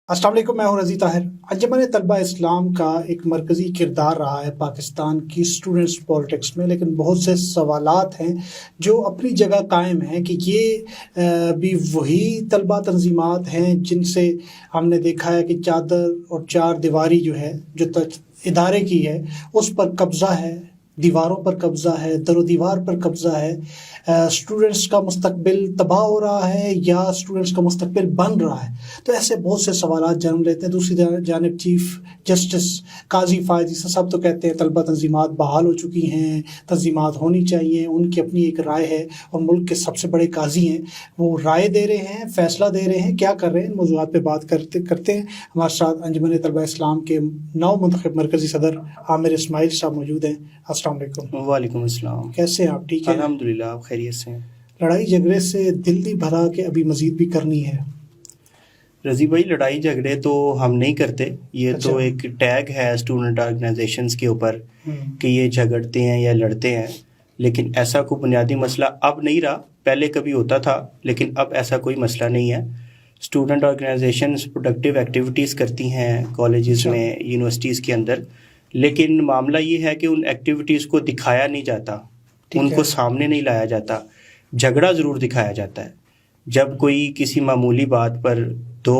अस्सलाम वालेकुम, मैं हूं रज़ी ताहिर। अंजुमन तलबा इस्लाम का एक मरकज़ी किरदार रहा है पाकिस्तान की स्टूडेंट्स पॉलिटिक्स में, लेकिन बहुत से सवालात हैं जो अपनी जगह कायम हैं कि ये भी वही तलबा तंजीमात हैं जिनसे हमने देखा है कि चादर और चार दीवारी जो है, जो इदारे की है, उस पर कब्ज़ा है, दीवारों पर कब्ज़ा है, दरो दीवार पर कब्ज़ा है। स्टूडेंट्स का मुस्तकबिल तबाह हो रहा है या स्टूडेंट्स का मुस्तकबिल बन रहा है। तो ऐसे बहुत से सवालात जन्म लेते हैं। दूसरी जानिब चीफ जस्टिस काजी फायद ईसा साहब तो कहते हैं तलबा तंजीमात बहाल हो चुकी हैं, तंजीमात होनी चाहिए, उनकी अपनी एक राय है और मुल्क के सबसे बड़े काजी हैं, वो राय दे रहे हैं, फैसला दे रहे हैं, क्या कर रहे हैं, इन मौज़ूआत पे बात करते हैं। हमारे साथ अंजुमन तलबा इस्लाम के नौ मुंतखब मरकज़ी सदर आमिर इस्माइल साहब मौजूद हैं। अस्सलाम वालेकुम। वालेकुम अस्सलाम। कैसे हैं आप? ठीक है अल्हम्दुलिल्लाह, आप खैरियत से हैं? लड़ाई झगड़े से दिल नहीं भरा कि अभी मजीद भी करनी है? रज़ी भाई, लड़ाई झगड़े तो हम नहीं करते, ये अच्छा। तो एक टैग है स्टूडेंट ऑर्गेनाइजेशंस के ऊपर कि ये झगड़ते हैं या लड़ते हैं, लेकिन ऐसा कोई बुनियादी मसला अब नहीं रहा। पहले कभी होता था, लेकिन अब ऐसा कोई मसला नहीं है। स्टूडेंट ऑर्गेनाइजेशंस प्रोडक्टिव एक्टिविटीज़ करती हैं कॉलेजेस अच्छा। में, यूनिवर्सिटीज़ के अंदर, लेकिन मामला ये है कि उन एक्टिविटीज़ को दिखाया नहीं जाता, ठीक उनको है। सामने नहीं लाया जाता। झगड़ा ज़रूर दिखाया जाता है। जब कोई किसी मामूली बात पर दो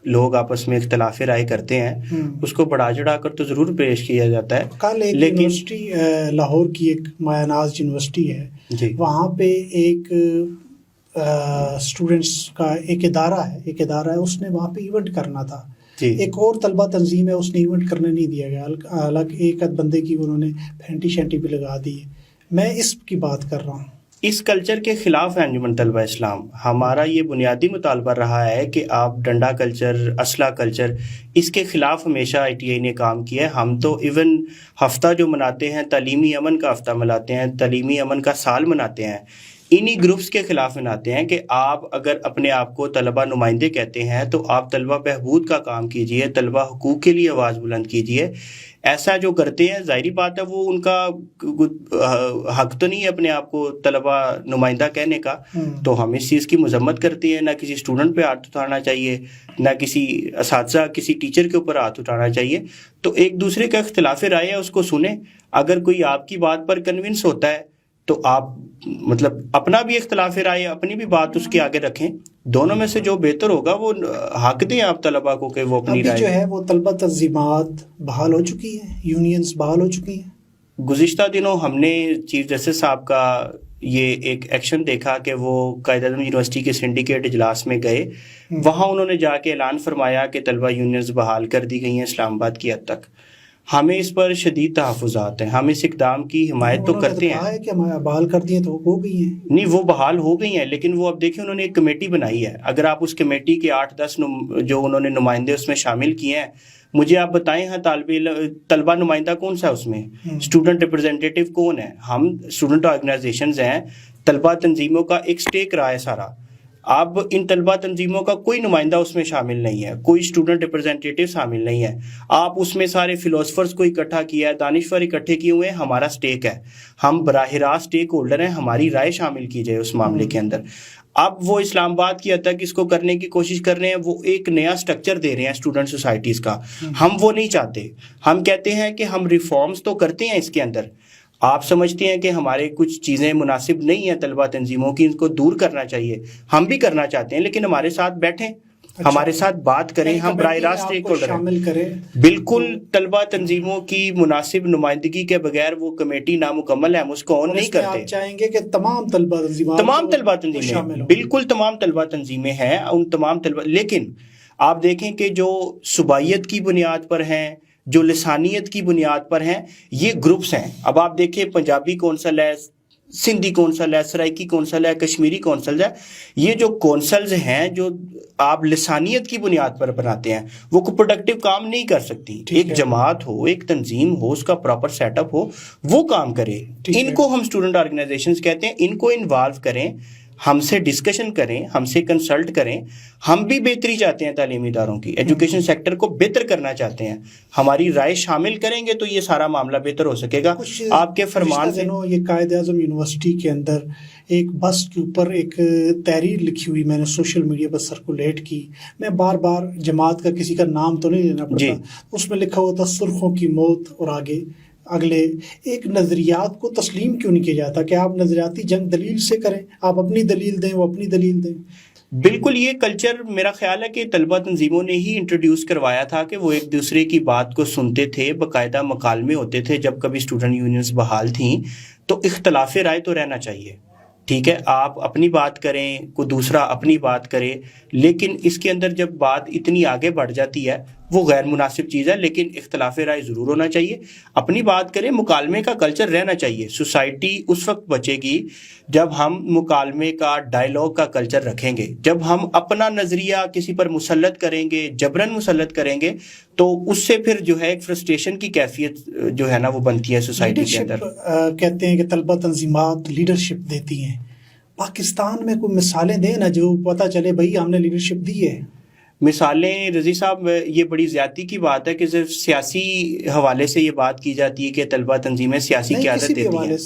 लोग आपस में इख्तलाफ राय करते हैं, उसको बढ़ा चढ़ा कर तो ज़रूर पेश किया जाता है। कल एक लेकिन यूनिवर्सिटी लाहौर की एक मायानाज यूनिवर्सिटी है जी, वहाँ पे एक स्टूडेंट्स का एक इदारा है, उसने वहाँ पे इवेंट करना था। जी, एक और तलबा तंजीम है, उसने इवेंट करने नहीं दिया गया, हालांकि एक आध बंदे की उन्होंने फैंटी शैंटी भी लगा दी है। मैं इसकी बात कर रहा हूँ। इस कल्चर के ख़िलाफ़ है अंजुमन तलबा इस्लाम। हमारा ये बुनियादी मुतालबा रहा है कि आप डंडा कल्चर, असला कल्चर, इसके ख़िलाफ़ हमेशा ITI ने काम किया है। हम तो इवन हफ़्ता जो मनाते हैं, तालीमी अमन का हफ़्ता मनाते हैं, तालीमी अमन का साल मनाते हैं, इन्हीं ग्रुप्स के ख़िलाफ़ मनाते हैं कि आप अगर अपने आप को तलबा नुमाइंदे कहते हैं तो आप तलबा बहबूद का काम कीजिए, तलबा हुकूक़ के लिए आवाज़ बुलंद कीजिए। ऐसा जो करते हैं, ज़ाहिरी बात है वो उनका हक तो नहीं है अपने आप को तलबा नुमाइंदा कहने का। तो हम इस चीज़ की मजम्मत करते हैं। ना किसी स्टूडेंट पे हाथ उठाना चाहिए, ना किसी असातिज़ा, किसी टीचर के ऊपर हाथ उठाना चाहिए। तो एक दूसरे का इख्तिलाफ़ राय है, उसको सुने। अगर कोई आपकी बात पर कन्विंस होता है तो आप मतलब अपना भी इख्तिलाफ राय, अपनी भी बात उसके आगे रखें। दोनों में से जो बेहतर होगा वो हक दें आप तलबा को कि वो अपनी अभी राय। जो है वो तलबा तंजीमात बहाल हो चुकी हैं, यूनियंस बहाल हो चुकी हैं। गुज़िश्ता दिनों हमने चीफ जस्टिस साहब का ये एक एक्शन देखा कि वो कायद-ए-आज़म यूनिवर्सिटी के सिंडिकेट इजलास में गए। वहाँ उन्होंने जाके ऐलान फरमाया कि तलबा यूनियंस बहाल कर दी गई हैं इस्लामाबाद की हद तक। हमें इस पर शदीद तहफ़्फ़ुज़ात हैं, हम इस इक़दाम की हिमायत तो करते हैं। कहा है कि हमारा बहाल कर दिए तो हो गई हैं। नहीं, वो बहाल हो गई हैं, लेकिन वो अब देखिए उन्होंने एक कमेटी बनाई है। अगर आप उस कमेटी के 8-10 जो उन्होंने नुमाइंदे उसमें शामिल किए हैं, मुझे आप बताएं, हाँ तलबा नुमाइंदा कौन सा उसमें, स्टूडेंट रिप्रेजेंटेटिव कौन है? हम स्टूडेंट ऑर्गेनाइजेशंस हैं, तलबा तंजीमों का एक स्टेक रहा है सारा। अब इन तलबा तंजीमों का कोई नुमाइंदा उसमें शामिल नहीं है, कोई स्टूडेंट रिप्रेजेंटेटिव शामिल नहीं है। आप उसमें सारे फिलोसफर्स को इकट्ठा किया है, दानिश्वर इकट्ठे किए हुए हैं, हमारा स्टेक है, हम बराह रास्त स्टेक होल्डर हैं, हमारी राय शामिल की जाए उस मामले के अंदर। अब वो इस्लामाबाद की हद तक इसको करने की कोशिश कर रहे हैं, वो एक नया स्ट्रक्चर दे रहे हैं स्टूडेंट सोसाइटीज़ का। हम वो नहीं चाहते। हम कहते हैं कि हम रिफॉर्म्स तो करते हैं इसके अंदर। आप समझते हैं कि हमारे कुछ चीज़ें मुनासिब नहीं हैं तलबा तंजीमों की, इनको दूर करना चाहिए, हम भी करना चाहते हैं, लेकिन हमारे साथ बैठें, हमारे साथ बात करें, हम बराह रास्त स्टेक होल्डर शामिल करें। बिल्कुल तलबा तंजीमों की मुनासिब नुमाइंदगी के बगैर वो कमेटी नामुकम्मल है, हम उसको ऑन नहीं करते। आप चाहेंगे कि तमाम तलबा तंजीमें बिल्कुल तमाम तलबा तंजीमें हैं, उन तमाम तलबा, लेकिन आप देखें कि जो सुबाइयत की बुनियाद पर हैं, जो लिसानियत की बुनियाद पर हैं, ये ग्रुप्स हैं। अब आप देखें पंजाबी कौंसल है, सिंधी कौंसल है, सराइकी कौंसल है, कश्मीरी कौंसल है। ये जो कौंसल्स हैं जो आप लिसानियत की बुनियाद पर बनाते हैं, वो कोई प्रोडक्टिव काम नहीं कर सकती। एक जमात हो, एक तंजीम हो, उसका प्रॉपर सेटअप हो, वो काम करे। इनको हम स्टूडेंट ऑर्गेनाइजेशंस कहते हैं, इनको इन्वॉल्व करें। ہم سے ڈسکشن کریں, ہم سے کنسلٹ کریں. ہم بھی بہتری چاہتے ہیں تعلیمی اداروں کی, ایجوکیشن سیکٹر کو بہتر کرنا چاہتے ہیں. ہماری رائے شامل کریں گے تو یہ سارا معاملہ بہتر ہو سکے گا. آپ کے فرمان سے یہ قائد اعظم یونیورسٹی کے اندر ایک بس کے اوپر ایک تحریر لکھی ہوئی میں نے سوشل میڈیا پر سرکولیٹ کی. میں بار بار جماعت کا کسی کا نام تو نہیں لینا پڑتا, اس میں لکھا ہوا تھا سرخوں کی موت اور آگے اگلے. ایک نظریات کو تسلیم کیوں نہیں کیا جاتا کہ آپ نظریاتی جنگ دلیل سے کریں, آپ اپنی دلیل دیں, وہ اپنی دلیل دیں. بالکل, یہ کلچر میرا خیال ہے کہ طلبہ تنظیموں نے ہی انٹروڈیوس کروایا تھا کہ وہ ایک دوسرے کی بات کو سنتے تھے, باقاعدہ مکالمے ہوتے تھے. جب کبھی اسٹوڈنٹ یونینز بحال تھیں تو اختلاف رائے تو رہنا چاہیے, ٹھیک ہے, آپ اپنی بات کریں, کوئی دوسرا اپنی بات کرے, لیکن اس کے اندر جب بات اتنی آگے بڑھ جاتی ہے وہ غیر مناسب چیز ہے. لیکن اختلاف رائے ضرور ہونا چاہیے, اپنی بات کریں, مکالمے کا کلچر رہنا چاہیے. سوسائٹی اس وقت بچے گی جب ہم مکالمے کا, ڈائیلاگ کا کلچر رکھیں گے. جب ہم اپنا نظریہ کسی پر مسلط کریں گے, جبراً مسلط کریں گے, تو اس سے پھر جو ہے ایک فرسٹریشن کی کیفیت جو ہے نا وہ بنتی ہے سوسائٹی کے اندر. کہتے ہیں کہ طلبہ تنظیمات لیڈرشپ دیتی ہیں. پاکستان میں کوئی مثالیں دیں نا جو پتہ چلے بھائی ہم نے لیڈرشپ دی ہے. مثالیں رضی صاحب, یہ بڑی زیادتی کی بات ہے کہ صرف سیاسی حوالے سے یہ بات کی جاتی ہے کہ طلبہ تنظیمیں سیاسی قیادت دیتی ہیں.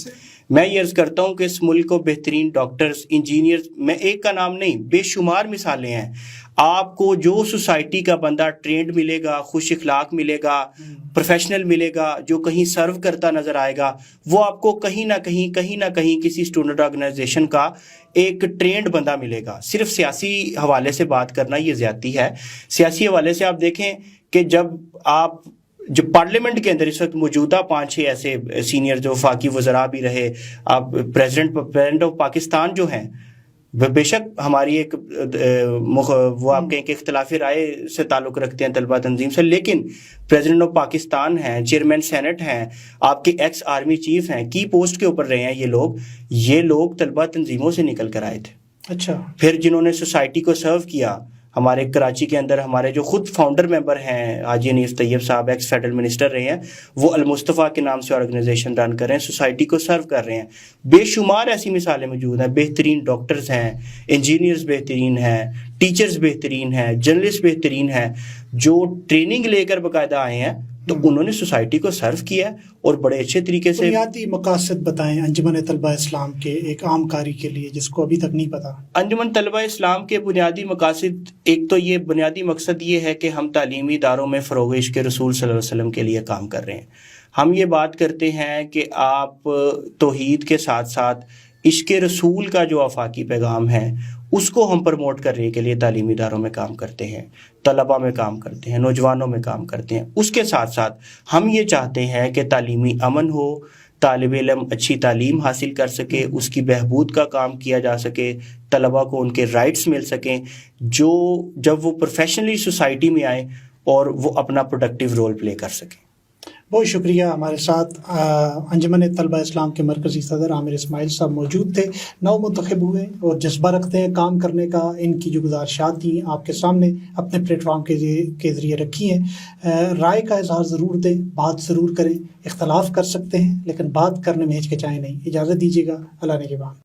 میں یہ عرض کرتا ہوں کہ اس ملک کو بہترین ڈاکٹرز, انجینئرز, میں ایک کا نام نہیں, بے شمار مثالیں ہیں. آپ کو جو سوسائٹی کا بندہ ٹرینڈ ملے گا, خوش اخلاق ملے گا, پروفیشنل ملے گا, جو کہیں سرو کرتا نظر آئے گا, وہ آپ کو کہیں نہ کہیں کسی اسٹوڈنٹ آرگنائزیشن کا ایک ٹرینڈ بندہ ملے گا. صرف سیاسی حوالے سے بات کرنا یہ زیادتی ہے. سیاسی حوالے سے آپ دیکھیں کہ جب پارلیمنٹ کے اندر اس وقت موجودہ 5-6 ایسے سینئر جو وفاقی وزراء بھی رہے, آپ پریزیڈنٹ آف پاکستان جو ہیں, بے شک ہماری ایک وہ آپ کہیں کہ اختلاف رائے سے تعلق رکھتے ہیں طلبہ تنظیم سے, لیکن پریزیڈنٹ آف پاکستان ہیں, چیئرمین سینٹ ہیں, آپ کے ایکس آرمی چیف ہیں, کی پوسٹ کے اوپر رہے ہیں. یہ لوگ طلبہ تنظیموں سے نکل کر آئے تھے. اچھا, پھر جنہوں نے سوسائٹی کو سرو کیا, ہمارے کراچی کے اندر ہمارے جو خود فاؤنڈر ممبر ہیں حاجی انیس طیب صاحب, ایکس فیڈرل منسٹر رہے ہیں, وہ المصطفیٰ کے نام سے آرگنائزیشن رن کر رہے ہیں, سوسائٹی کو سرو کر رہے ہیں. بے شمار ایسی مثالیں موجود ہیں. بہترین ڈاکٹرز ہیں, انجینئرز بہترین ہیں, ٹیچرز بہترین ہیں, جرنلسٹ بہترین ہیں, جو ٹریننگ لے کر باقاعدہ آئے ہیں, تو انہوں نے سوسائٹی کو سرو کیا اور بڑے اچھے طریقے سے. بنیادی مقاصد بتائیں انجمن طلبہ اسلام کے ایک عام قاری کے لیے جس کو ابھی تک نہیں پتا. انجمن طلبہ اسلام کے بنیادی مقاصد, ایک تو یہ بنیادی مقصد یہ ہے کہ ہم تعلیمی اداروں میں فروغ عشق رسول صلی اللہ علیہ وسلم کے لیے کام کر رہے ہیں. ہم یہ بات کرتے ہیں کہ آپ توحید کے ساتھ ساتھ عشق رسول کا جو آفاقی پیغام ہے اس کو ہم پروموٹ کرنے کے لیے تعلیمی اداروں میں کام کرتے ہیں, طلباء میں کام کرتے ہیں, نوجوانوں میں کام کرتے ہیں. اس کے ساتھ ساتھ ہم یہ چاہتے ہیں کہ تعلیمی امن ہو, طالب علم اچھی تعلیم حاصل کر سکے, اس کی بہبود کا کام کیا جا سکے, طلباء کو ان کے رائٹس مل سکیں, جب وہ پروفیشنلی سوسائٹی میں آئیں اور وہ اپنا پروڈکٹیو رول پلے کر سکیں. بہت شکریہ. ہمارے ساتھ انجمن طلبہ اسلام کے مرکزی صدر عامر اسماعیل صاحب موجود تھے, نو منتخب ہوئے اور جذبہ رکھتے ہیں کام کرنے کا. ان کی جو گزارشات تھیں آپ کے سامنے اپنے پلیٹ فارم کے ذریعے رکھی ہیں. رائے کا اظہار ضرور دیں, بات ضرور کریں, اختلاف کر سکتے ہیں لیکن بات کرنے میں ہچکچائیں نہیں. اجازت دیجیے گا, اللہ نے کے بعد.